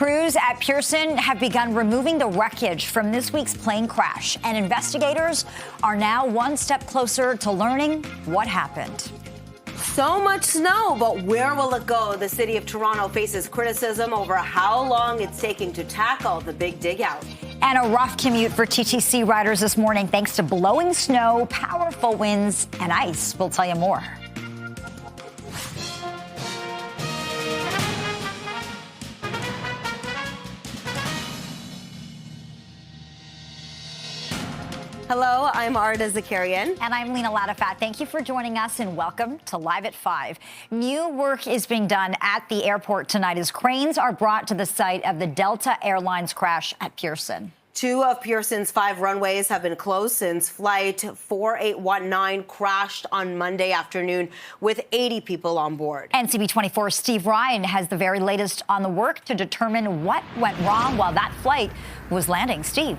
Crews at Pearson have begun removing the wreckage from this week's plane crash, and investigators are now one step closer to learning what happened. So much snow, but where will it go? The city of Toronto faces criticism over how long it's taking to tackle the big dig out. And a rough commute for TTC riders this morning thanks to blowing snow, powerful winds, and ice. We'll tell you more. Hello, I'm Arda Zakarian. And I'm Lena Latifat. Thank you for joining us and welcome to Live at 5. New work is being done at the airport tonight as cranes are brought to the site of the Delta Airlines crash at Pearson. 2 of Pearson's 5 runways have been closed since Flight 4819 crashed on Monday afternoon with 80 people on board. And CP24 Steve Ryan has the very latest on the work to determine what went wrong while that flight was landing. Steve.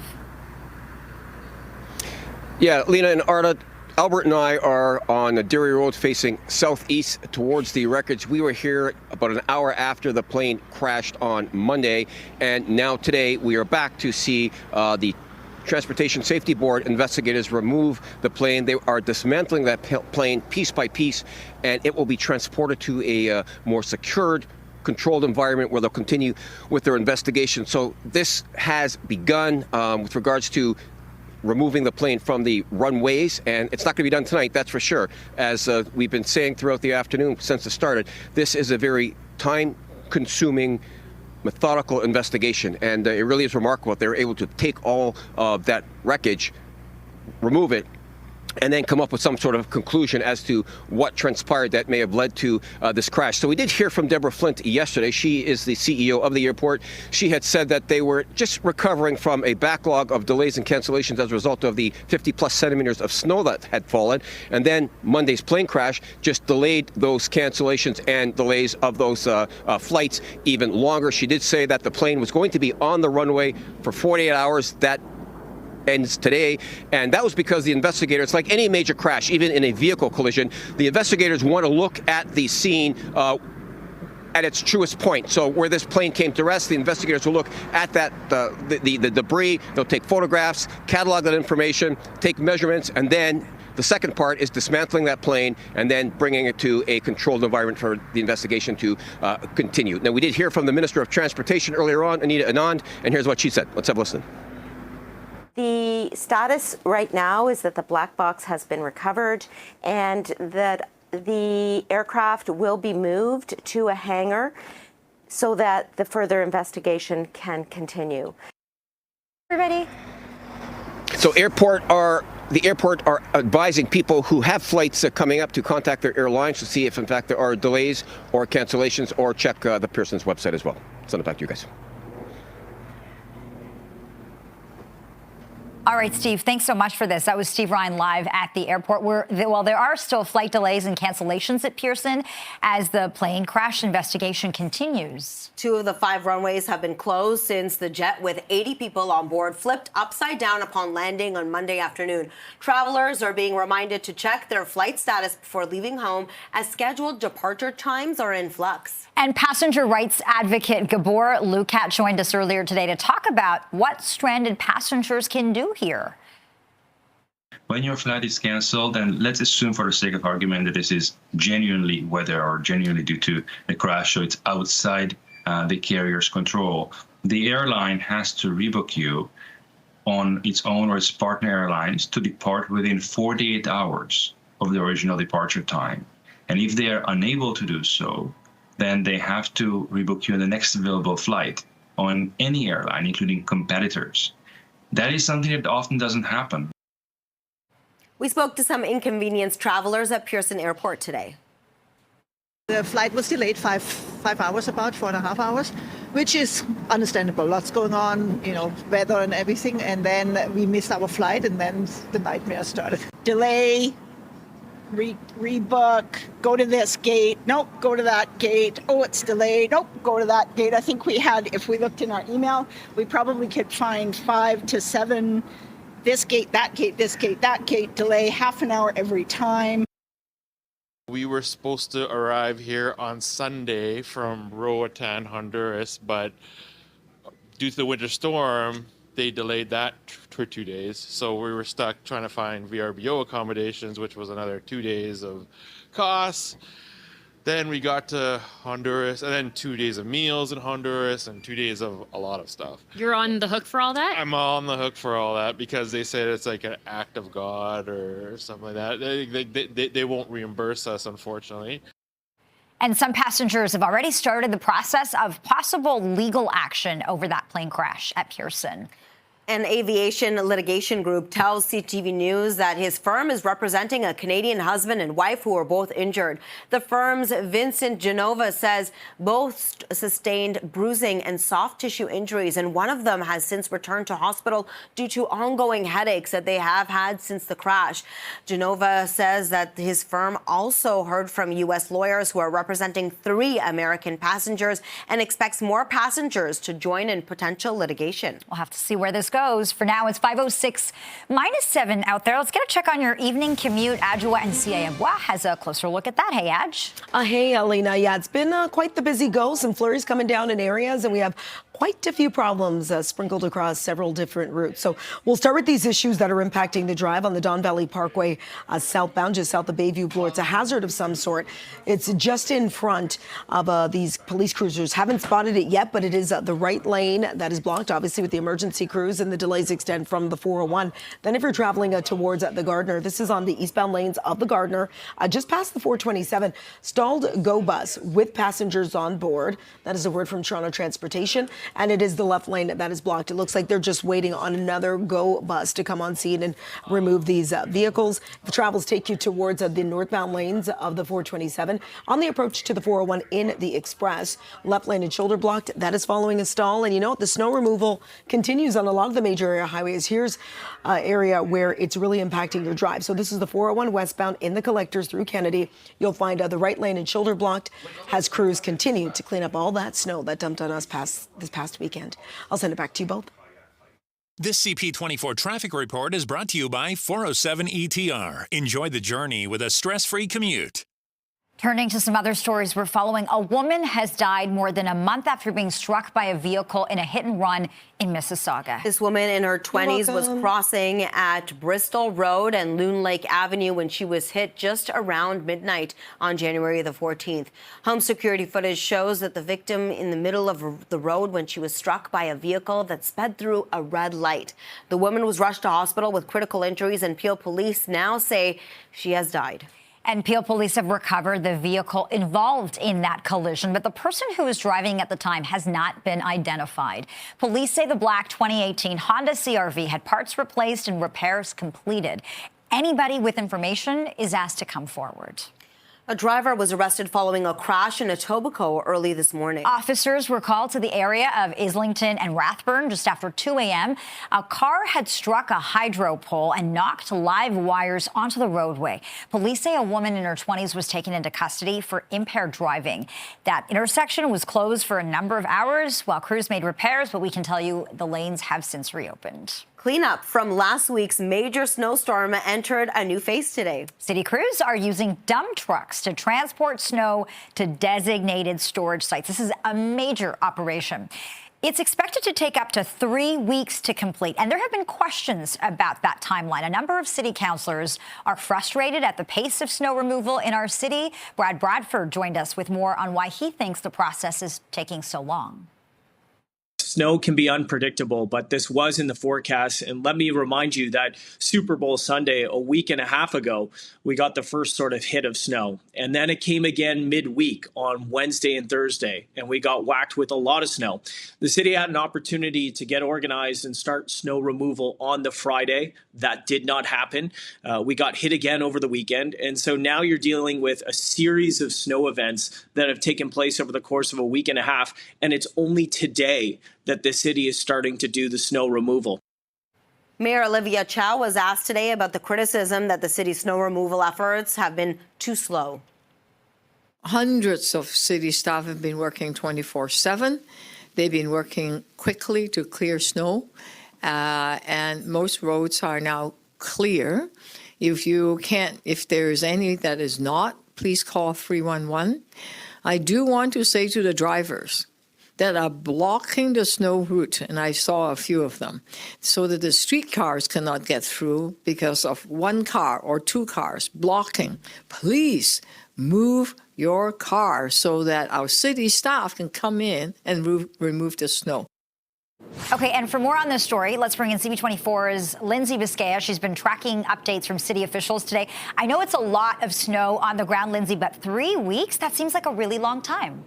Yeah, Lena and Arda, Albert and I are on the Derry Road facing southeast towards the wreckage. We were here about an hour after the plane crashed on Monday, and now today we are back to see the Transportation Safety Board investigators remove the plane. They are dismantling that plane piece by piece, and it will be transported to a more secured, controlled environment where they'll continue with their investigation. So this has begun with regards to removing the plane from the runways, and it's not going to be done tonight, that's for sure. As we've been saying throughout the afternoon since it started, this is a very time-consuming, methodical investigation, and it really is remarkable that they're able to take all of that wreckage, remove it, and then come up with some sort of conclusion as to what transpired that may have led to this crash. So we did hear from Deborah Flint yesterday. She is the CEO of the airport. She had said that they were just recovering from a backlog of delays and cancellations as a result of the 50-plus centimeters of snow that had fallen. And then Monday's plane crash just delayed those cancellations and delays of those flights even longer. She did say that the plane was going to be on the runway for 48 hours. That ends today, and that was because the investigators, like any major crash, even in a vehicle collision, the investigators want to look at the scene at its truest point. So where this plane came to rest, the investigators will look at that the debris. They'll take photographs, catalog that information, take measurements, and then the second part is dismantling that plane and then bringing it to a controlled environment for the investigation to continue. Now, we did hear from the Minister of Transportation earlier on, Anita Anand, and here's what she said. Let's have a listen. The status right now is that the black box has been recovered and that the aircraft will be moved to a hangar so that the further investigation can continue. Everybody. So the airport are advising people who have flights coming up to contact their airlines to see if, in fact, there are delays or cancellations, or check the Pearson's website as well. Send it back to you guys. All right, Steve, thanks so much for this. That was Steve Ryan live at the airport. Well, there are still flight delays and cancellations at Pearson as the plane crash investigation continues. 2 of the 5 runways have been closed since the jet with 80 people on board flipped upside down upon landing on Monday afternoon. Travelers are being reminded to check their flight status before leaving home, as scheduled departure times are in flux. And passenger rights advocate Gabor Lukat joined us earlier today to talk about what stranded passengers can do here. When your flight is canceled, and let's assume for the sake of argument that this is genuinely weather or genuinely due to a crash, so it's outside the carrier's control, the airline has to rebook you on its own or its partner airlines to depart within 48 hours of the original departure time. And if they are unable to do so, then they have to rebook you on the next available flight on any airline, including competitors. That is something that often doesn't happen. We spoke to some inconvenienced travelers at Pearson Airport today. The flight was delayed five hours, about 4.5 hours, which is understandable. Lots going on, weather and everything. And then we missed our flight, and then the nightmare started. Delay, rebook, go to this gate, nope, go to that gate, oh, it's delayed, nope, go to that gate. I think we had, if we looked in our email, we probably could find 5 to 7, this gate, that gate, this gate, that gate, delay half an hour every time. We were supposed to arrive here on Sunday from Roatan, Honduras, but due to the winter storm, they delayed that for 2 days. So we were stuck trying to find VRBO accommodations, which was another 2 days of costs. Then we got to Honduras, and then 2 days of meals in Honduras and 2 days of a lot of stuff. You're on the hook for all that? I'm on the hook for all that because they said it's like an act of God or something like that. They won't reimburse us, unfortunately. And some passengers have already started the process of possible legal action over that plane crash at Pearson. An aviation litigation group tells CTV News that his firm is representing a Canadian husband and wife who were both injured. The firm's Vincent Genova says both sustained bruising and soft tissue injuries, and one of them has since returned to hospital due to ongoing headaches that they have had since the crash. Genova says that his firm also heard from U.S. lawyers who are representing 3 American passengers and expects more passengers to join in potential litigation. We'll have to see where this goes. For now, it's 5:06, -7 out there. Let's get a check on your evening commute. Adjoa and Bois has a closer look at that. Hey, Adj. Hey, Alina. Yeah, it's been quite the busy go. Some flurries coming down in areas, and we have quite a few problems sprinkled across several different routes. So we'll start with these issues that are impacting the drive on the Don Valley Parkway southbound, just south of Bayview Bloor. It's a hazard of some sort. It's just in front of these police cruisers. Haven't spotted it yet, but it is the right lane that is blocked, obviously, with the emergency crews, and the delays extend from the 401. Then if you're traveling towards the Gardner, this is on the eastbound lanes of the Gardner, just past the 427, stalled GO bus with passengers on board. That is a word from Toronto Transportation. And it is the left lane that is blocked. It looks like they're just waiting on another GO bus to come on scene and remove these vehicles. The travels take you towards the northbound lanes of the 427. On the approach to the 401 in the Express, left lane and shoulder blocked. That is following a stall. And you know what? The snow removal continues on a lot of the major area highways. Here's an area where it's really impacting your drive. So this is the 401 westbound in the collectors through Kennedy. You'll find the right lane and shoulder blocked as crews continue to clean up all that snow that dumped on us this past weekend. I'll send it back to you both. This CP24 traffic report is brought to you by 407 ETR. Enjoy the journey with a stress-free commute. Turning to some other stories we're following, a woman has died more than a month after being struck by a vehicle in a hit-and-run in Mississauga. This woman in her 20s was crossing at Bristol Road and Loon Lake Avenue when she was hit just around midnight on January the 14th. Home security footage shows that the victim in the middle of the road when she was struck by a vehicle that sped through a red light. The woman was rushed to hospital with critical injuries, and Peel police now say she has died. And Peel police have recovered the vehicle involved in that collision, but the person who was driving at the time has not been identified. Police say the black 2018 Honda CR-V had parts replaced and repairs completed. Anybody with information is asked to come forward. A driver was arrested following a crash in Etobicoke early this morning. Officers were called to the area of Islington and Rathburn just after 2 a.m. A car had struck a hydro pole and knocked live wires onto the roadway. Police say a woman in her 20s was taken into custody for impaired driving. That intersection was closed for a number of hours while crews made repairs, but we can tell you the lanes have since reopened. Cleanup from last week's major snowstorm entered a new phase today. City crews are using dump trucks to transport snow to designated storage sites. This is a major operation. It's expected to take up to 3 weeks to complete, and there have been questions about that timeline. A number of city councillors are frustrated at the pace of snow removal in our city. Brad Bradford joined us with more on why he thinks the process is taking so long. Snow can be unpredictable, but this was in the forecast. And let me remind you that Super Bowl Sunday, a week and a half ago, we got the first sort of hit of snow. And then it came again midweek on Wednesday and Thursday, and we got whacked with a lot of snow. The city had an opportunity to get organized and start snow removal on the Friday. That did not happen. We got hit again over the weekend. And so now you're dealing with a series of snow events that have taken place over the course of a week and a half. And it's only today that the city is starting to do the snow removal. Mayor Olivia Chow was asked today about the criticism that the city's snow removal efforts have been too slow. Hundreds of city staff have been working 24/7. They've been working quickly to clear snow, and most roads are now clear. If there's any that is not, please call 311. I do want to say to the drivers that are blocking the snow route, and I saw a few of them, so that the streetcars cannot get through because of one car or two cars blocking. Please move your car so that our city staff can come in and remove the snow. Okay, and for more on this story, let's bring in CP24's Lindsay Vizcaya. She's been tracking updates from city officials today. I know it's a lot of snow on the ground, Lindsay, but 3 weeks? That seems like a really long time.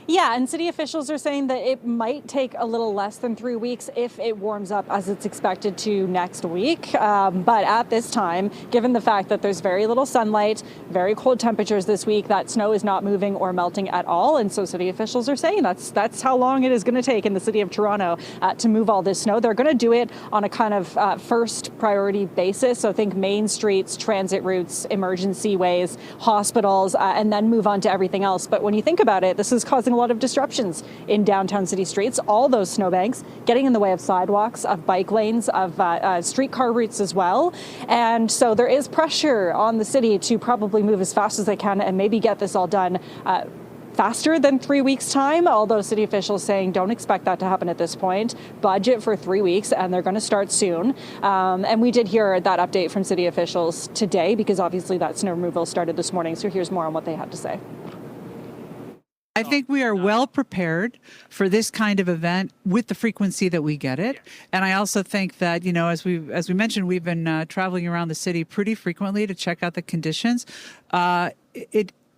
Yeah, and city officials are saying that it might take a little less than 3 weeks if it warms up as it's expected to next week. But at this time, given the fact that there's very little sunlight, very cold temperatures this week, that snow is not moving or melting at all. And so city officials are saying that's how long it is going to take in the city of Toronto to move all this snow. They're going to do it on a kind of first priority basis. So think main streets, transit routes, emergency ways, hospitals, and then move on to everything else. But when you think about it, this is causing a lot of disruptions in downtown city streets. All those snowbanks getting in the way of sidewalks, of bike lanes, of streetcar routes as well. And so there is pressure on the city to probably move as fast as they can and maybe get this all done faster than 3 weeks' time, although city officials saying don't expect that to happen at this point. Budget for 3 weeks, and they're going to start soon. And we did hear that update from city officials today because obviously that snow removal started this morning. So here's more on what they had to say. I think we are well prepared for this kind of event with the frequency that we get it. And I also think that, you know, as we mentioned, we've been traveling around the city pretty frequently to check out the conditions.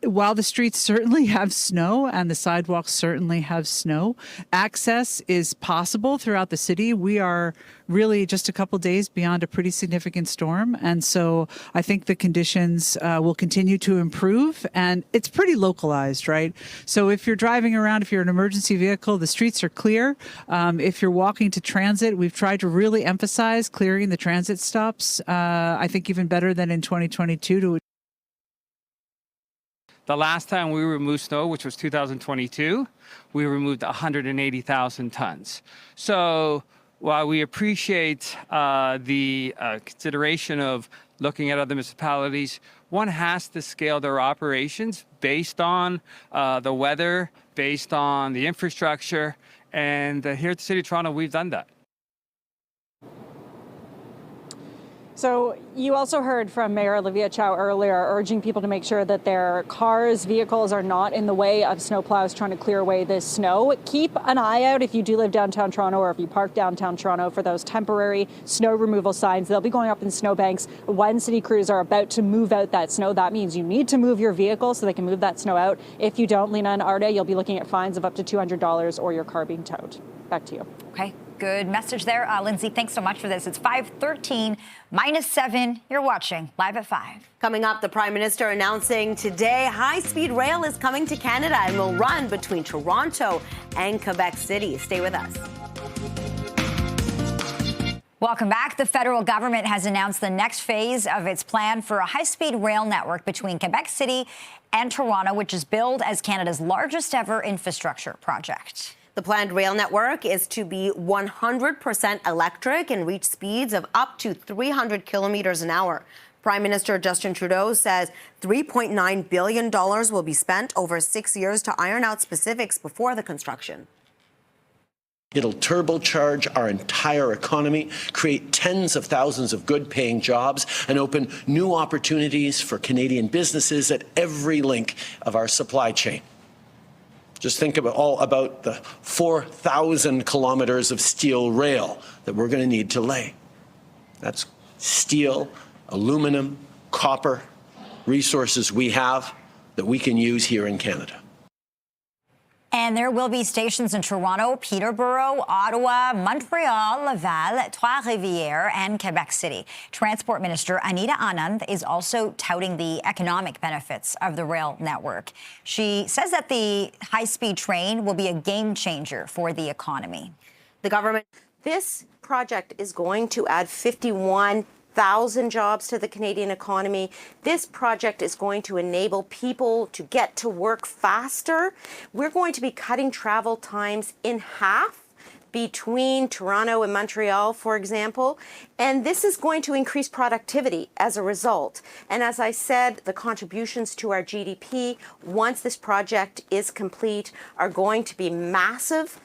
While the streets certainly have snow and the sidewalks certainly have snow, access is possible throughout the city. We are really just a couple days beyond a pretty significant storm. And so I think the conditions will continue to improve, and it's pretty localized, right? So if you're driving around, if you're an emergency vehicle, the streets are clear. If you're walking to transit, we've tried to really emphasize clearing the transit stops, I think even better than in 2022 to The last time we removed snow, which was 2022, we removed 180,000 tons. So while we appreciate the consideration of looking at other municipalities, one has to scale their operations based on the weather, based on the infrastructure. And here at the City of Toronto, we've done that. So you also heard from Mayor Olivia Chow earlier urging people to make sure that their cars, vehicles are not in the way of snowplows trying to clear away this snow. Keep an eye out if you do live downtown Toronto or if you park downtown Toronto for those temporary snow removal signs. They'll be going up in snowbanks when city crews are about to move out that snow. That means you need to move your vehicle so they can move that snow out. If you don't, Lena and Arda, you'll be looking at fines of up to $200 or your car being towed. Back to you. Okay. Good message there. Lindsay, thanks so much for this. It's 5:13, -7. You're watching Live at 5. Coming up, the Prime Minister announcing today high-speed rail is coming to Canada and will run between Toronto and Quebec City. Stay with us. Welcome back. The federal government has announced the next phase of its plan for a high-speed rail network between Quebec City and Toronto, which is billed as Canada's largest ever infrastructure project. The planned rail network is to be 100% electric and reach speeds of up to 300 kilometers an hour. Prime Minister Justin Trudeau says $3.9 billion will be spent over 6 years to iron out specifics before the construction. It'll turbocharge our entire economy, create tens of thousands of good-paying jobs, and open new opportunities for Canadian businesses at every link of our supply chain. Just think about the 4,000 kilometers of steel rail that we're going to need to lay. That's steel, aluminum, copper, resources we have that we can use here in Canada. And there will be stations in Toronto, Peterborough, Ottawa, Montreal, Laval, Trois-Rivières, and Quebec City. Transport Minister Anita Anand is also touting the economic benefits of the rail network. She says that the high-speed train will be a game changer for the economy. The government. This project is going to add 51,000 jobs to the Canadian economy. This project is going to enable people to get to work faster. We're going to be cutting travel times in half. between Toronto and Montreal, for example. And this is going to increase productivity as a result. And as I said, the contributions to our GDP, once this project is complete, are going to be massive.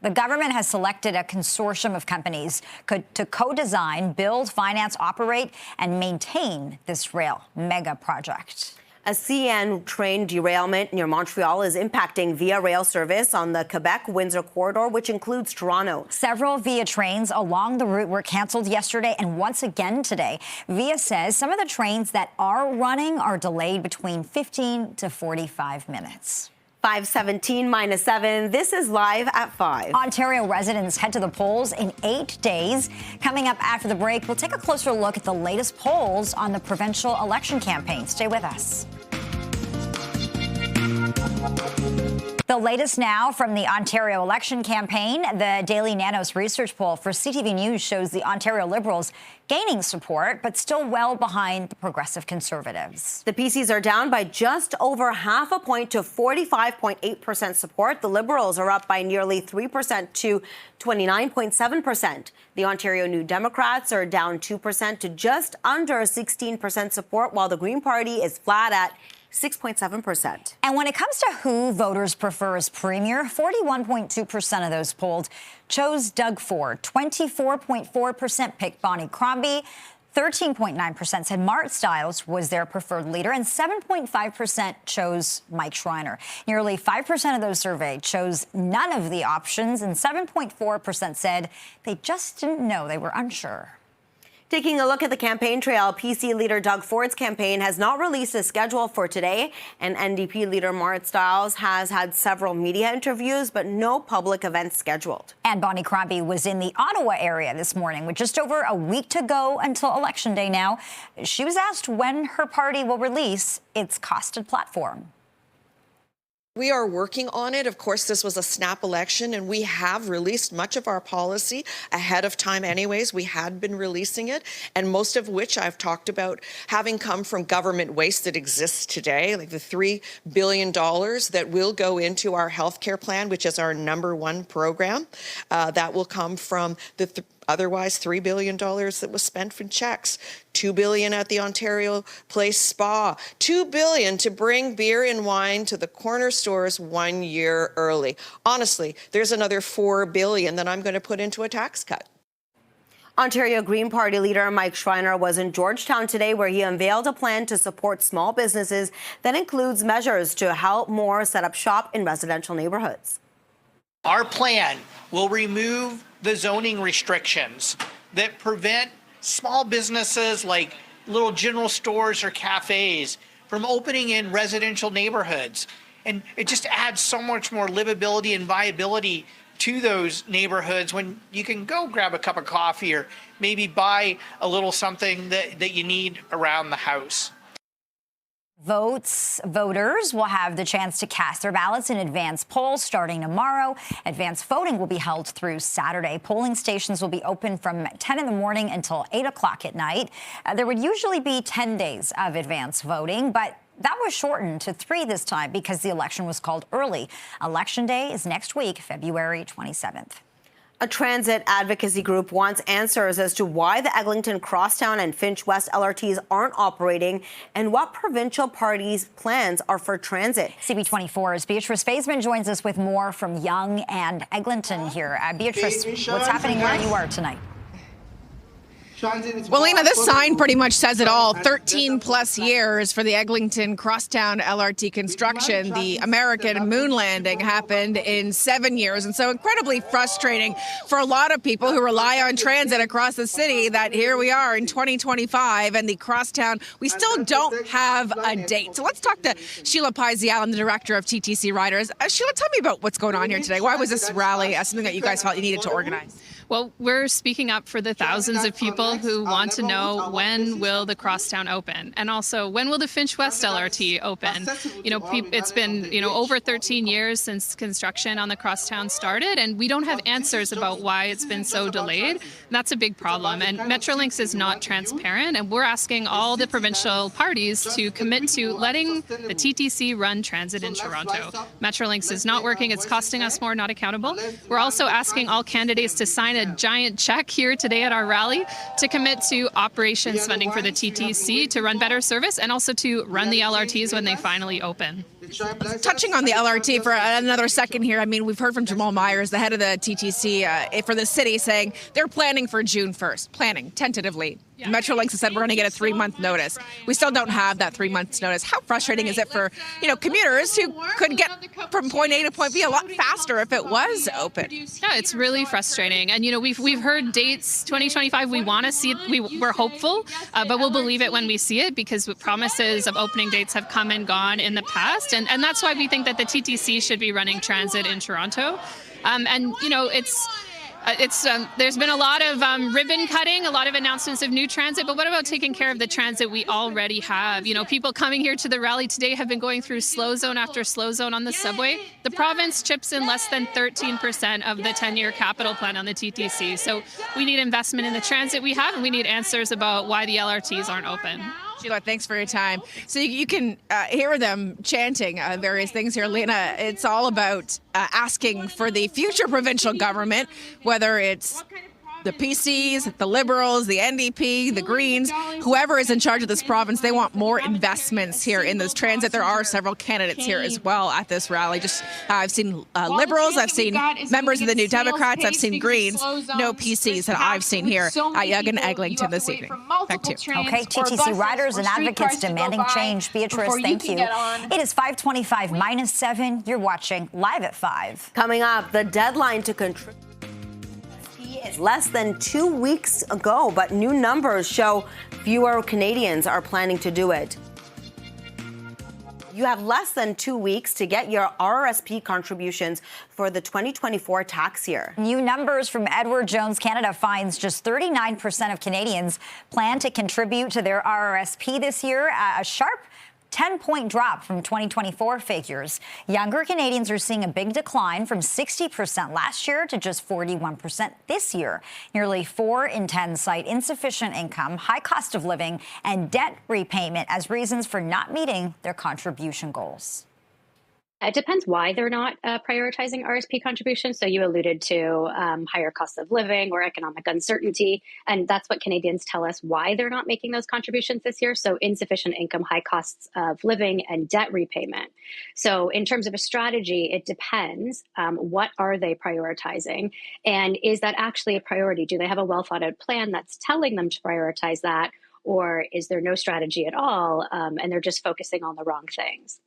The government has selected a consortium of companies to co-design, build, finance, operate, and maintain this rail mega project. A CN train derailment near Montreal is impacting Via Rail service on the Quebec-Windsor corridor, which includes Toronto. Several Via trains along the route were canceled yesterday and once again today. Via says some of the trains that are running are delayed between 15 to 45 minutes. 5:17 minus 7. This is Live at 5. Ontario residents head to the polls in 8 days. Coming up after the break, we'll take a closer look at the latest polls on the provincial election campaign. Stay with us. The latest now from the Ontario election campaign. The Daily Nanos research poll for CTV News shows the Ontario Liberals gaining support, but still well behind the Progressive Conservatives. The PCs are down by just over half a point to 45.8% support. The Liberals are up by nearly 3% to 29.7%. The Ontario New Democrats are down 2% to just under 16% support, while the Green Party is flat at 6.7%. And when it comes to who voters prefer as premier, 41.2% of those polled chose Doug Ford. 24.4% picked Bonnie Crombie. 13.9% said Mart Stiles was their preferred leader, and 7.5% chose Mike Schreiner. Nearly 5% of those surveyed chose none of the options, and 7.4% said they just didn't know, they were unsure. Taking a look at the campaign trail, PC leader Doug Ford's campaign has not released a schedule for today, and NDP leader Mart Stiles has had several media interviews, but no public events scheduled. And Bonnie Crombie was in the Ottawa area this morning with just over a week to go until Election Day now. She was asked when her party will release its costed platform. We are working on it. Of course, this was a snap election, and we have released much of our policy ahead of time anyways. We had been releasing it, and most of which I've talked about having come from government waste that exists today, like the $3 billion that will go into our healthcare plan, which is our #1 program. That will come from the otherwise $3 billion that was spent from checks, $2 billion at the Ontario Place Spa, $2 billion to bring beer and wine to the corner stores 1 year early. Honestly, there's another $4 billion that I'm going to put into a tax cut. Ontario Green Party leader Mike Schreiner was in Georgetown today, where he unveiled a plan to support small businesses that includes measures to help more set up shop in residential neighborhoods. Our plan will remove the zoning restrictions that prevent small businesses like little general stores or cafes from opening in residential neighborhoods. And it just adds so much more livability and viability to those neighborhoods when you can go grab a cup of coffee or maybe buy a little something that you need around the house. Voters will have the chance to cast their ballots in advance polls starting tomorrow. Advance voting will be held through Saturday. Polling stations will be open from 10 in the morning until 8 o'clock at night. There would usually be 10 days of advance voting, but that was shortened to 3 this time because the election was called early. Election Day is next week, February 27th. A transit advocacy group wants answers as to why the Eglinton Crosstown and Finch West LRTs aren't operating and what provincial parties' plans are for transit. CP24's Beatrice Faisman joins us with more from Yonge and Eglinton here. Beatrice, what's happening where you are tonight? Well, Lena, this sign pretty much says it all. 13 plus years for the Eglinton Crosstown LRT construction. The American moon landing happened in 7 years. And so incredibly frustrating for a lot of people who rely on transit across the city that here we are in 2025 and the Crosstown, we still don't have a date. So let's talk to Sheila Paizialan, the director of TTC Riders. Sheila, tell me about what's going on here today. Why was this rally something that you guys felt you needed to organize? Well, we're speaking up for the thousands of people who want to know when will the crosstown open, and also when will the Finch West LRT open. It's been over 13 years since construction on the crosstown started, and we don't have answers about why it's been so delayed. That's a big problem, and Metrolinx is not transparent, and we're asking all the provincial parties to commit to letting the TTC run transit in Toronto. Metrolinx is not working. It's costing us more, not accountable. We're also asking all candidates to sign a giant check here today at our rally to commit to operations funding for the TTC to run better service and also to run the LRTs when they finally open. Touching on the LRT for another second here, I mean, we've heard from Jamal Myers, the head of the TTC for the city, saying they're planning for June 1st, planning tentatively. Metrolinx has said we're going to get a 3-month notice. We still don't have that 3 months notice. How frustrating is it for, commuters who could get from point A to point B a lot faster if it was open? Yeah, it's really frustrating. And, we've heard dates, 2025, we want to see it. We're hopeful, but we'll believe it when we see it because promises of opening dates have come and gone in the past. And that's why we think that the TTC should be running transit in Toronto. There's been a lot of ribbon cutting, a lot of announcements of new transit, but what about taking care of the transit we already have? People coming here to the rally today have been going through slow zone after slow zone on the subway. The province chips in less than 13% of the 10-year capital plan on the TTC. So we need investment in the transit we have, and we need answers about why the LRTs aren't open. Sheila, thanks for your time. So you can hear them chanting various things here. Lena, it's all about asking for the future provincial government, whether it's the PCs, the Liberals, the NDP, the Greens, whoever is in charge of this province, they want more investments here in this transit. There are several candidates here as well at this rally. I've seen Liberals, I've seen members of the New Democrats, I've seen Greens, no PCs that I've seen here at Yonge and Eglinton this evening. Back to you. Okay, TTC riders and advocates demanding change. Beatrice, thank you. It is 5:25 minus 7. You're watching Live at 5. Coming up, the deadline to contribute is less than 2 weeks ago, but new numbers show fewer Canadians are planning to do it. You have less than 2 weeks to get your RRSP contributions for the 2024 tax year. New numbers from Edward Jones Canada finds just 39% of Canadians plan to contribute to their RRSP this year, a sharp 10-point drop from 2024 figures. Younger Canadians are seeing a big decline from 60% last year to just 41% this year. Nearly 4 in 10 cite insufficient income, high cost of living, and debt repayment as reasons for not meeting their contribution goals. It depends why they're not prioritizing RSP contributions. So you alluded to higher costs of living or economic uncertainty. And that's what Canadians tell us why they're not making those contributions this year. So insufficient income, high costs of living, and debt repayment. So in terms of a strategy, it depends. What are they prioritizing? And is that actually a priority? Do they have a well thought out plan that's telling them to prioritize that? Or is there no strategy at all and they're just focusing on the wrong things?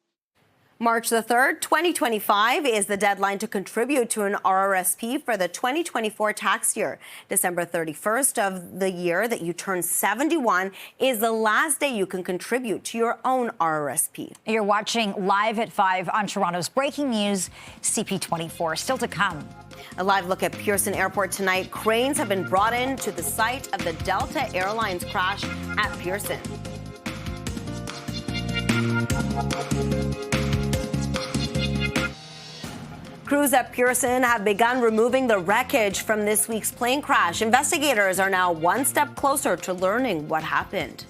March the 3rd, 2025 is the deadline to contribute to an RRSP for the 2024 tax year. December 31st of the year that you turn 71 is the last day you can contribute to your own RRSP. You're watching Live at 5 on Toronto's breaking news, CP24. Still to come. A live look at Pearson Airport tonight. Cranes have been brought in to the site of the Delta Airlines crash at Pearson. Crews at Pearson have begun removing the wreckage from this week's plane crash. Investigators are now one step closer to learning what happened.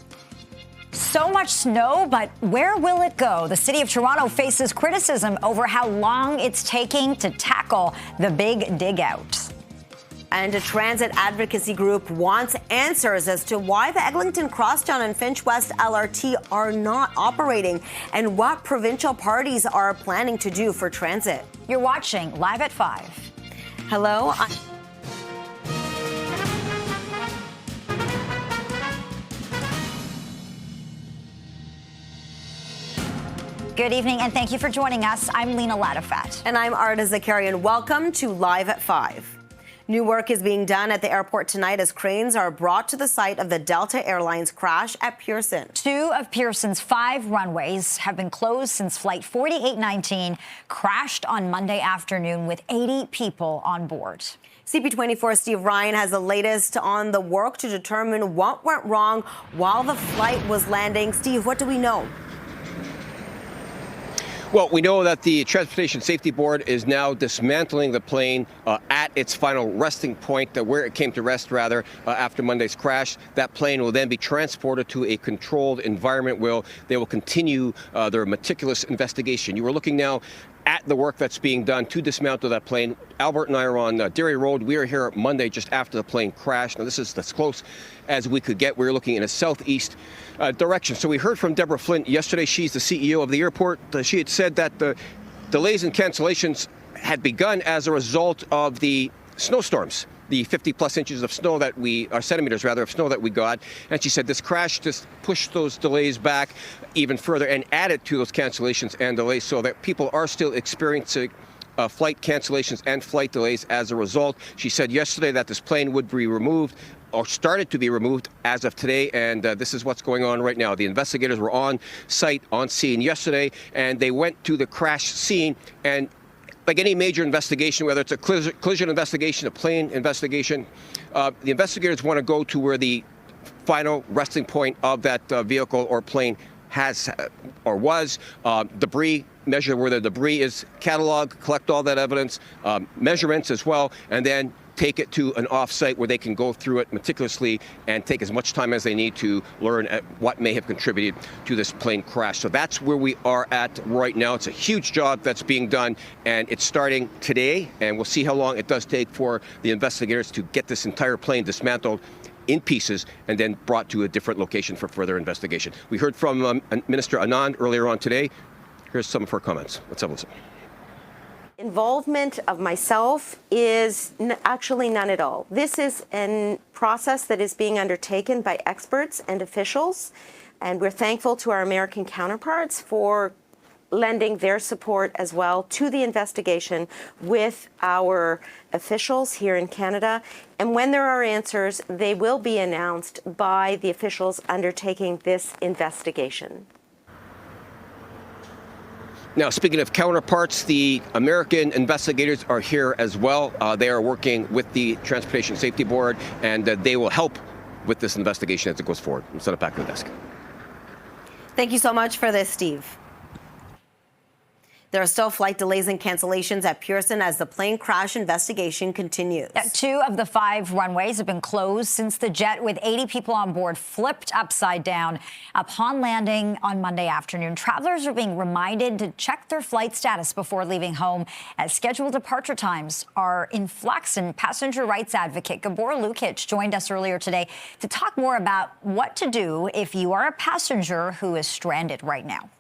So much snow, but where will it go? The city of Toronto faces criticism over how long it's taking to tackle the big dig out. And a transit advocacy group wants answers as to why the Eglinton Crosstown and Finch West LRT are not operating and what provincial parties are planning to do for transit. You're watching Live at 5. Hello. Good evening, and thank you for joining us. I'm Lena Latifat. And I'm Arda Zakarian. Welcome to Live at 5. New work is being done at the airport tonight as cranes are brought to the site of the Delta Airlines crash at Pearson. 2 of Pearson's 5 runways have been closed since Flight 4819 crashed on Monday afternoon with 80 people on board. CP24 Steve Ryan has the latest on the work to determine what went wrong while the flight was landing. Steve, what do we know? Well, we know that the Transportation Safety Board is now dismantling the plane at its final resting point, where it came to rest, after Monday's crash. That plane will then be transported to a controlled environment where they will continue their meticulous investigation. You are looking now at the work that's being done to dismantle that plane. Albert and I are on Derry Road. We are here Monday just after the plane crashed. Now, this is as close as we could get. We're looking in a southeast direction. So we heard from Deborah Flint yesterday. She's the CEO of the airport. She had said that the delays and cancellations had begun as a result of the snowstorms, the 50-plus inches of snow that centimeters of snow that we got. And she said this crash just pushed those delays back even further and added to those cancellations and delays, so that people are still experiencing flight cancellations and flight delays as a result. She said yesterday that this plane would be removed, or started to be removed as of today, and this is what's going on right now. The investigators were on site, on scene yesterday, and they went to the crash scene, and like any major investigation, whether it's a collision investigation, a plane investigation, the investigators want to go to where the final resting point of that vehicle or plane has or was. Debris, measure where the debris is, catalog, collect all that evidence, measurements as well, and then take it to an off-site where they can go through it meticulously and take as much time as they need to learn what may have contributed to this plane crash. So that's where we are at right now. It's a huge job that's being done, and it's starting today, and we'll see how long it does take for the investigators to get this entire plane dismantled in pieces and then brought to a different location for further investigation. We heard from Minister Anand earlier on today. Here's some of her comments. Let's have a listen. Involvement of myself is actually none at all. This is a process that is being undertaken by experts and officials, and we're thankful to our American counterparts for lending their support as well to the investigation with our officials here in Canada. And when there are answers, they will be announced by the officials undertaking this investigation. Now, speaking of counterparts, the American investigators are here as well. They are working with the Transportation Safety Board, and they will help with this investigation as it goes forward. I'll send it back to the desk. Thank you so much for this, Steve. There are still flight delays and cancellations at Pearson as the plane crash investigation continues. 2 of the 5 runways have been closed since the jet with 80 people on board flipped upside down upon landing on Monday afternoon. Travelers are being reminded to check their flight status before leaving home, as scheduled departure times are in flux. And passenger rights advocate Gabor Lukic joined us earlier today to talk more about what to do if you are a passenger who is stranded right now.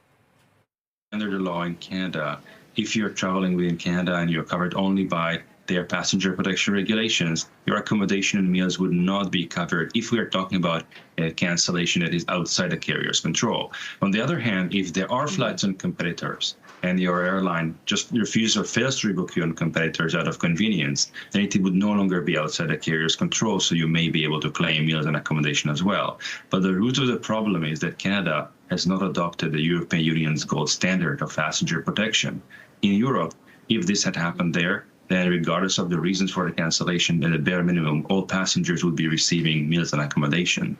Under the law in Canada, if you're traveling within Canada and you're covered only by their passenger protection regulations, your accommodation and meals would not be covered if we are talking about a cancellation that is outside the carrier's control. On the other hand, if there are flights on competitors and your airline just refuses or fails to rebook you on competitors out of convenience, then it would no longer be outside the carrier's control, so you may be able to claim meals and accommodation as well. But the root of the problem is that Canada has not adopted the European Union's gold standard of passenger protection. In Europe, if this had happened there, then regardless of the reasons for the cancellation, at the bare minimum, all passengers would be receiving meals and accommodation.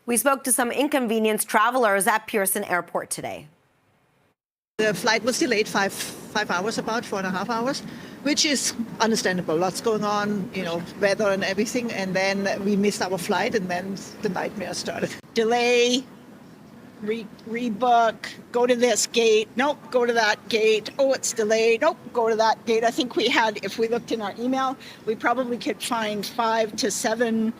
We spoke to some inconvenienced travelers at Pearson Airport today. The flight was delayed five hours, about 4.5 hours, which is understandable. Lots going on, weather and everything. And then we missed our flight, and then the nightmare started. Delay, rebook, go to this gate, nope, go to that gate, oh, it's delayed, nope, go to that gate. I think we had, if we looked in our email, we probably could find 5 to 7,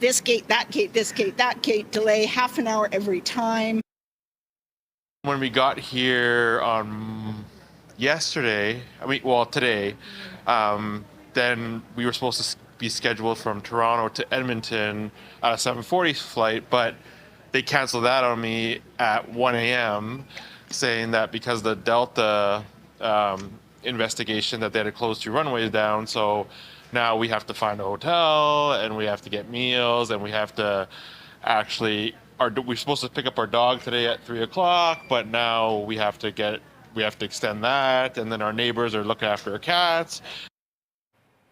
this gate, that gate, this gate, that gate, delay half an hour every time. When we got here on today, then we were supposed to be scheduled from Toronto to Edmonton at a 7:40 flight, but they canceled that on me at 1 a.m., saying that because the Delta investigation that they had to close 2 runways down, so Now we have to find a hotel, and we have to get meals, and we have to actually, we're supposed to pick up our dog today at 3 o'clock, but now we have to extend that, and then our neighbors are looking after our cats.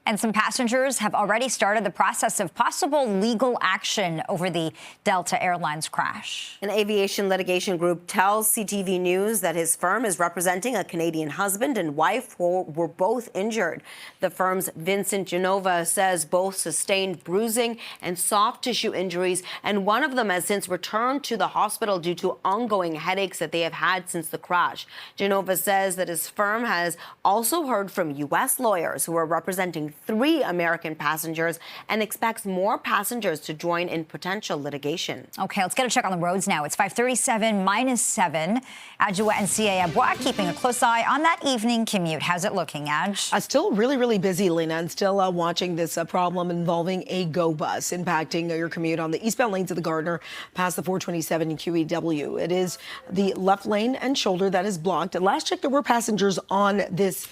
And some passengers have already started the process of possible legal action over the Delta Airlines crash. An aviation litigation group tells CTV News that his firm is representing a Canadian husband and wife who were both injured. The firm's Vincent Genova says both sustained bruising and soft tissue injuries, and one of them has since returned to the hospital due to ongoing headaches that they have had since the crash. Genova says that his firm has also heard from U.S. lawyers who are representing 3 American passengers and expects more passengers to join in potential litigation. Okay, let's get a check on the roads now. It's 5:37 -7. Adjoa and C.A. Abois keeping a close eye on that evening commute. How's it looking, Adj? Still really busy, Lena, and still watching this problem involving a GO bus impacting your commute on the eastbound lanes of the Gardiner past the 427 QEW. It is the left lane and shoulder that is blocked. At last check, there were passengers on this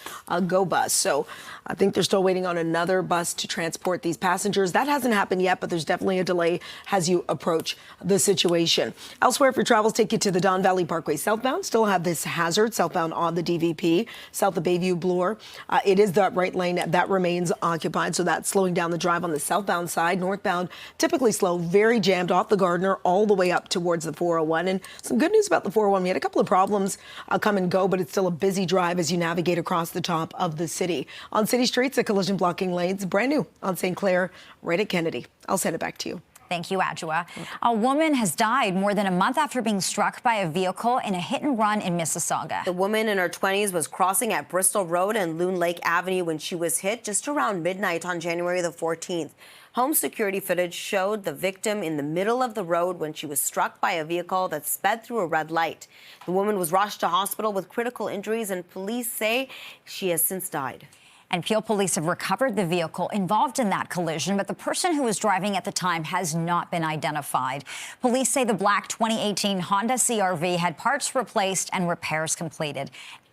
GO bus, so I think they're still waiting on another bus to transport these passengers. That hasn't happened yet, but there's definitely a delay as you approach the situation. Elsewhere, if your travels take you to the Don Valley Parkway southbound, still have this hazard southbound on the DVP, south of Bayview Bloor. It is the right lane that remains occupied, so that's slowing down the drive on the southbound side. Northbound, typically slow, very jammed off the Gardiner all the way up towards the 401. And some good news about the 401. We had a couple of problems come and go, but it's still a busy drive as you navigate across the top of the city. On city streets, a collision blocking lanes, brand new on St. Clair, right at Kennedy. I'll send it back to you. Thank you, Adjoa. A woman has died more than a month after being struck by a vehicle in a hit-and-run in Mississauga. The woman in her 20s was crossing at Bristol Road and Loon Lake Avenue when she was hit just around midnight on January the 14th. Home security footage showed the victim in the middle of the road when she was struck by a vehicle that sped through a red light. The woman was rushed to hospital with critical injuries, and police say she has since died. And Peel police have recovered the vehicle involved in that collision, but the person who was driving at the time has not been identified. Police say the black 2018 Honda CR-V had parts replaced and repairs completed.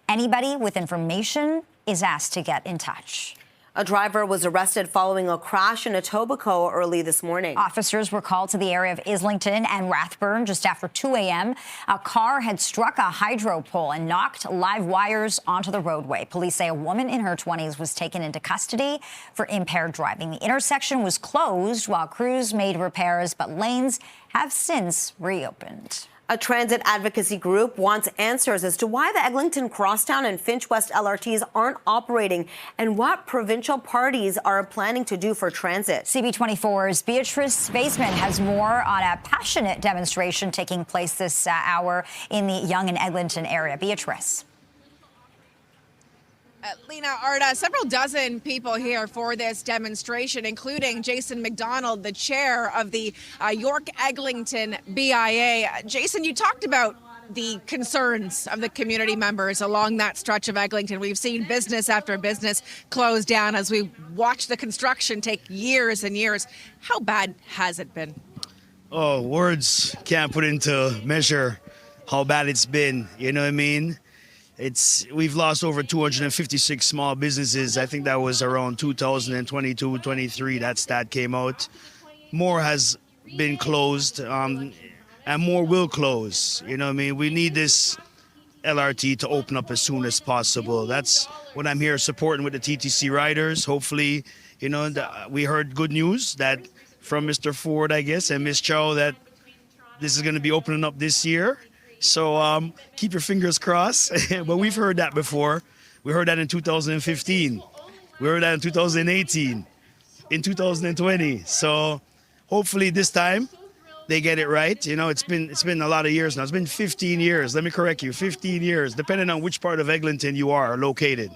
Anybody with information is asked to get in touch. A driver was arrested following a crash in Etobicoke early this morning. Officers were called to the area of Islington and Rathburn just after 2 a.m. A car had struck a hydro pole and knocked live wires onto the roadway. Police say a woman in her 20s was taken into custody for impaired driving. The intersection was closed while crews made repairs, but lanes have since reopened. A transit advocacy group wants answers as to why the Eglinton Crosstown and Finch West LRTs aren't operating and what provincial parties are planning to do for transit. CP24's Beatrice Spaceman has more on a passionate demonstration taking place this hour in the Yonge and Eglinton area. Beatrice. Lena, Arda, several dozen people here for this demonstration, including Jason McDonald, the chair of the York-Eglinton BIA. Jason, you talked about the concerns of the community members along that stretch of Eglinton. We've seen business after business close down as we watch the construction take years and years. How bad has it been? Oh, words can't put into measure how bad it's been. You know what I mean? We've lost over 256 small businesses. I think that was around 2022, 23, that stat came out. More has been closed, and more will close. You know what I mean? We need this LRT to open up as soon as possible. That's what I'm here supporting with the TTC riders. Hopefully, you know, we heard good news that from Mr. Ford, I guess, and Ms. Chow that this is going to be opening up this year. So keep your fingers crossed. But we've heard that before. We heard that in 2015. We heard that in 2018, in 2020. So hopefully this time they get it right. You know, it's been a lot of years now. It's been 15 years. Let me correct you, 15 years, depending on which part of Eglinton you are located.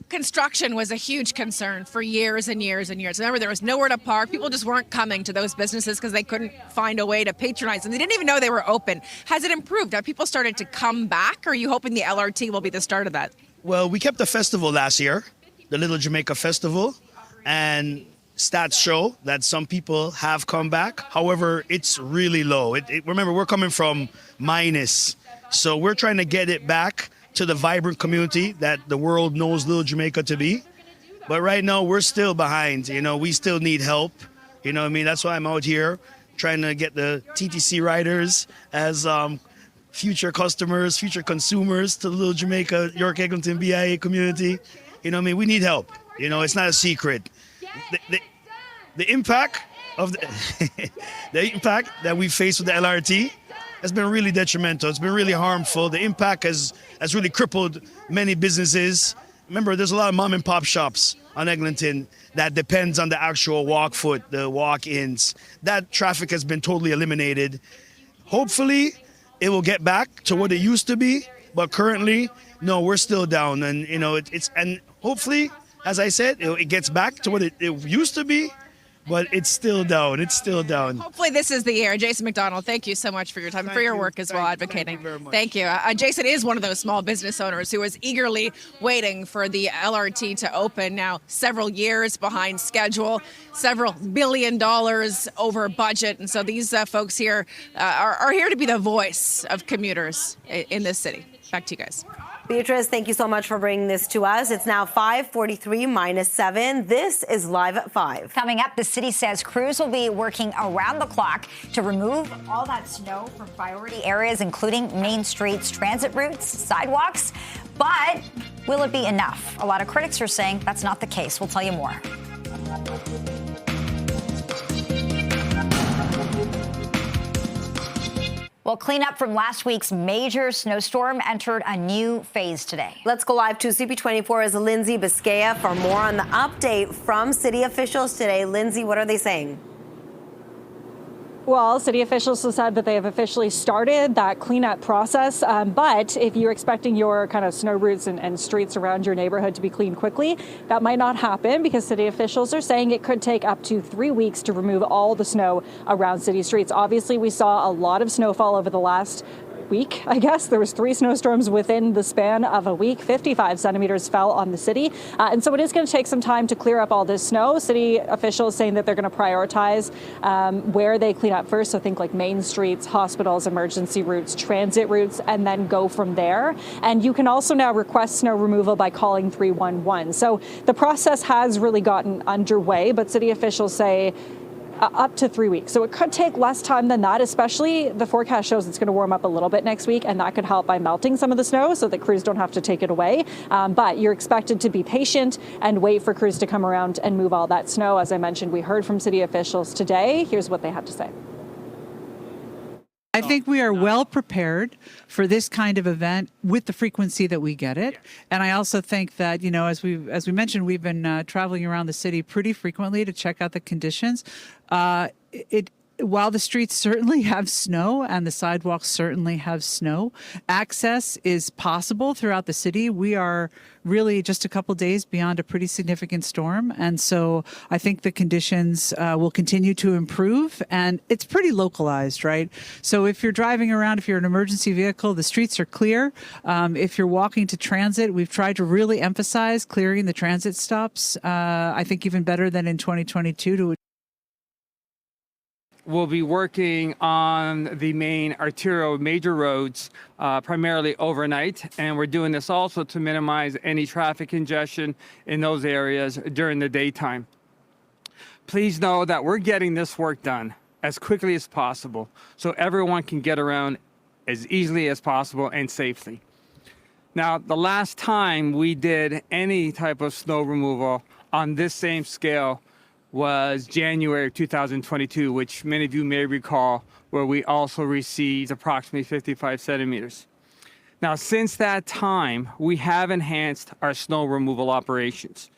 Construction was a huge concern for years and years and years. Remember, there was nowhere to park. People just weren't coming to those businesses because they couldn't find a way to patronize them. They didn't even know they were open. Has it improved? Have people started to come back? Or are you hoping the LRT will be the start of that? Well, we kept the festival last year, the Little Jamaica Festival, and stats show that some people have come back. However, it's really low. Remember, we're coming from minus. So we're trying to get it back to the vibrant community that the world knows Little Jamaica to be. But right now, we're still behind. We still need help. You know what I mean? That's why I'm out here trying to get the TTC riders as future customers, future consumers to the Little Jamaica, York Eglinton BIA community. You know what I mean? We need help. It's not a secret. The impact of the impact that we face with the LRT has been really detrimental. It's been really harmful. The impact has really crippled many businesses. Remember, there's a lot of mom and pop shops on Eglinton that depends on the actual walk foot, the walk-ins. That traffic has been totally eliminated. Hopefully, it will get back to what it used to be, but currently, no, we're still down. And and hopefully, as I said, it gets back to what it used to be. But it's still down. It's still down. Hopefully this is the year. Jason McDonald, thank you so much for your time and for your work as well advocating. Thank you very much. Thank you. Jason is one of those small business owners who is eagerly waiting for the LRT to open now, several years behind schedule, several $1 billion over budget. And so these folks here are here to be the voice of commuters in this city. Back to you guys. Beatrice, thank you so much for bringing this to us. It's now 5:43 minus 7. This is Live at 5. Coming up, the city says crews will be working around the clock to remove all that snow from priority areas, including main streets, transit routes, sidewalks. But will it be enough? A lot of critics are saying that's not the case. We'll tell you more. Well, cleanup from last week's major snowstorm entered a new phase today. Let's go live to CP24's Lindsay Biscaya for more on the update from city officials today. Lindsay, what are they saying? Well, city officials have said that they have officially started that cleanup process. But if you're expecting your kind of snow routes and streets around your neighborhood to be cleaned quickly, that might not happen because city officials are saying it could take up to 3 weeks to remove all the snow around city streets. Obviously, we saw a lot of snowfall over the last week, I guess. There was 3 snowstorms within the span of a week. 55 centimeters fell on the city. And so it is going to take some time to clear up all this snow. City officials saying that they're going to prioritize where they clean up first. So think like main streets, hospitals, emergency routes, transit routes, and then go from there. And you can also now request snow removal by calling 311. So the process has really gotten underway, but city officials say up to 3 weeks. So it could take less time than that, especially the forecast shows it's going to warm up a little bit next week, and that could help by melting some of the snow so that crews don't have to take it away. But you're expected to be patient and wait for crews to come around and move all that snow. As I mentioned, we heard from city officials today. Here's what they had to say. I think we are well prepared for this kind of event with the frequency that we get it. And I also think that, as we mentioned, we've been traveling around the city pretty frequently to check out the conditions. While the streets certainly have snow and the sidewalks certainly have snow, access is possible throughout the city. We are really just a couple days beyond a pretty significant storm. And so I think the conditions will continue to improve, and it's pretty localized, right? So if you're driving around, if you're an emergency vehicle, the streets are clear. If you're walking to transit, we've tried to really emphasize clearing the transit stops. I think even better than in 2022 to We'll be working on the main arterial major roads primarily overnight, and we're doing this also to minimize any traffic congestion in those areas during the daytime. Please know that we're getting this work done as quickly as possible so everyone can get around as easily as possible and safely. Now, the last time we did any type of snow removal on this same scale was January of 2022, which many of you may recall, where we also received approximately 55 centimeters. Now, since that time, we have enhanced our snow removal operations.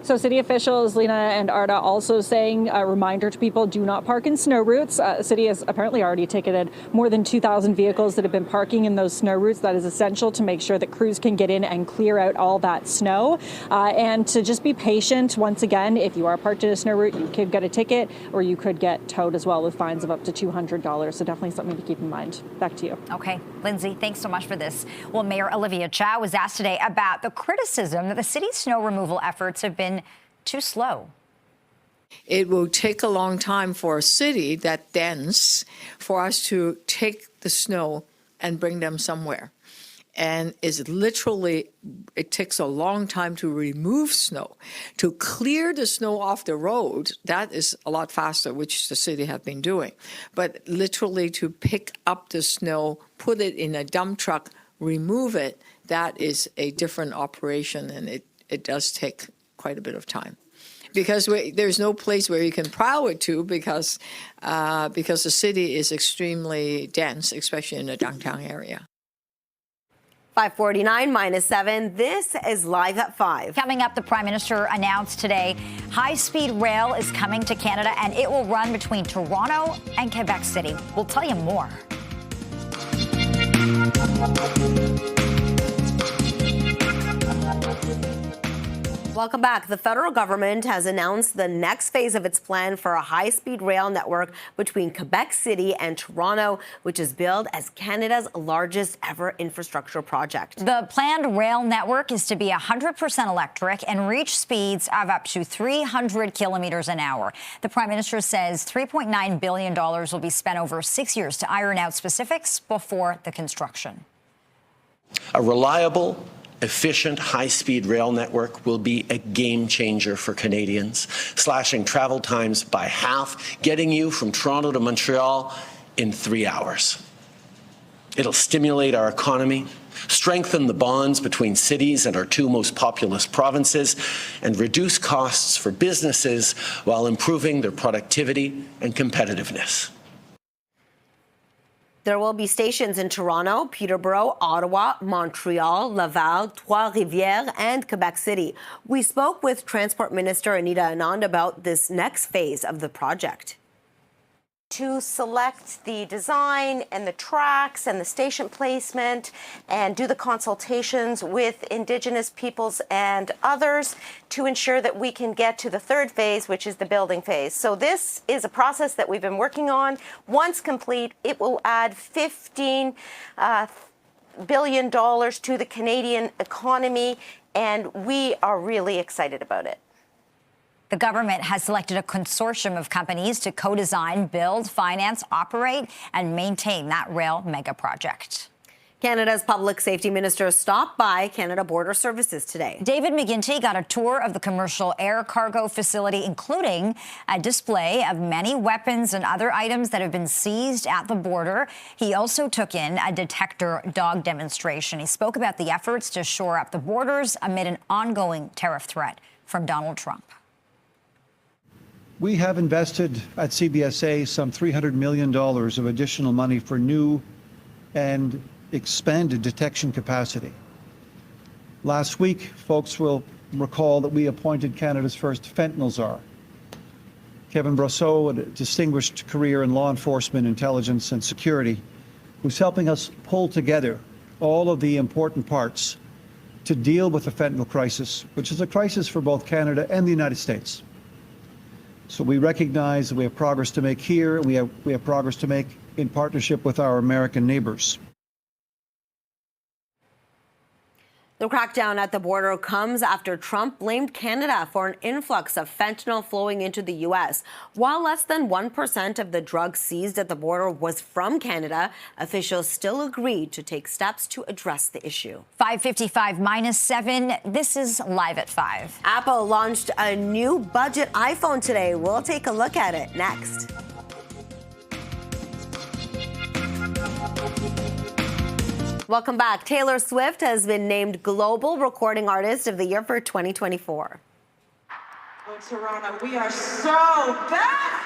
So city officials, Lena and Arda, also saying a reminder to people, do not park in snow routes. The city has apparently already ticketed more than 2,000 vehicles that have been parking in those snow routes. That is essential to make sure that crews can get in and clear out all that snow. And to just be patient. Once again, if you are parked in a snow route, you could get a ticket or you could get towed as well with fines of up to $200. So definitely something to keep in mind. Back to you. Okay, Lindsay, thanks so much for this. Well, Mayor Olivia Chow was asked today about the criticism that the city's snow removal efforts have been too slow. It will take a long time for a city that dense for us to take the snow and bring them somewhere. and is literally, it takes a long time to remove snow. To clear the snow off the road, that is a lot faster, which the city have been doing. But literally to pick up the snow, put it in a dump truck, remove it, that is a different operation, and it does take quite a bit of time. Because there's no place where you can plow it to because the city is extremely dense, especially in the downtown area. 5:49 minus 7. This is Live at 5. Coming up, the Prime Minister announced today high-speed rail is coming to Canada, and it will run between Toronto and Quebec City. We'll tell you more. Welcome back. The federal government has announced the next phase of its plan for a high-speed rail network between Quebec City and Toronto, which is billed as Canada's largest ever infrastructure project. The planned rail network is to be 100% electric and reach speeds of up to 300 kilometers an hour. The Prime Minister says $3.9 billion will be spent over 6 years to iron out specifics before the construction. A reliable, efficient, high-speed rail network will be a game changer for Canadians, slashing travel times by half, getting you from Toronto to Montreal in 3 hours. It'll stimulate our economy, strengthen the bonds between cities and our two most populous provinces, and reduce costs for businesses while improving their productivity and competitiveness. There will be stations in Toronto, Peterborough, Ottawa, Montreal, Laval, Trois-Rivières, and Quebec City. We spoke with Transport Minister Anita Anand about this next phase of the project. To select the design and the tracks and the station placement and do the consultations with Indigenous peoples and others to ensure that we can get to the third phase, which is the building phase. So this is a process that we've been working on. Once complete, it will add $15 billion to the Canadian economy, and we are really excited about it. The government has selected a consortium of companies to co-design, build, finance, operate, and maintain that rail mega project. Canada's Public Safety Minister stopped by Canada Border Services today. David McGuinty got a tour of the commercial air cargo facility, including a display of many weapons and other items that have been seized at the border. He also took in a detector dog demonstration. He spoke about the efforts to shore up the borders amid an ongoing tariff threat from Donald Trump. We have invested at CBSA some $300 million of additional money for new and expanded detection capacity. Last week, folks will recall that we appointed Canada's first fentanyl czar. Kevin Brosseau, a distinguished career in law enforcement, intelligence, and security, who's helping us pull together all of the important parts to deal with the fentanyl crisis, which is a crisis for both Canada and the United States. So we recognize that we have progress to make here, and we have progress to make in partnership with our American neighbors. The crackdown at the border comes after Trump blamed Canada for an influx of fentanyl flowing into the U.S. While less than 1% of the drugs seized at the border was from Canada, officials still agreed to take steps to address the issue. 5:55 minus 7. This is Live at 5. Apple launched a new budget iPhone today. We'll take a look at it next. Welcome back. Taylor Swift has been named Global Recording Artist of the Year for 2024. Oh, Toronto, we are so back!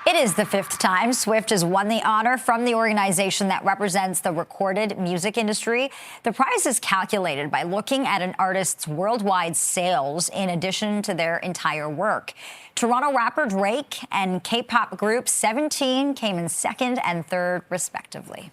It is the 5th time Swift has won the honor from the organization that represents the recorded music industry. The prize is calculated by looking at an artist's worldwide sales in addition to their entire work. Toronto rapper Drake and K-pop group 17 came in 2nd and 3rd, respectively.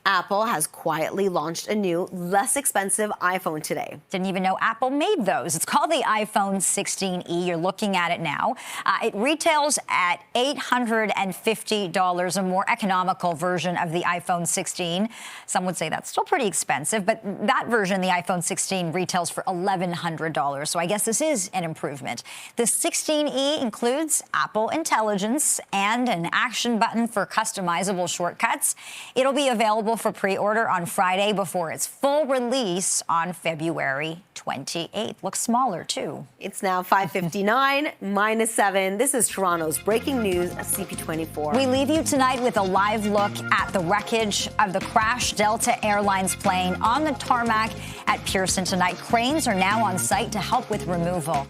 Apple has quietly launched a new, less expensive iPhone today. Didn't even know Apple made those. It's called the iPhone 16e. You're looking at it now. It retails at $850, a more economical version of the iPhone 16. Some would say that's still pretty expensive, but that version, the iPhone 16, retails for $1,100. So I guess this is an improvement. The 16e includes Apple Intelligence and an action button for customizable shortcuts. It'll be available available for pre-order on Friday before its full release on February 28th. Looks smaller, too. It's now 5:59, -7. This is Toronto's breaking news, CP24. We leave you tonight with a live look at the wreckage of the crashed Delta Airlines plane on the tarmac at Pearson tonight. Cranes are now on site to help with removal.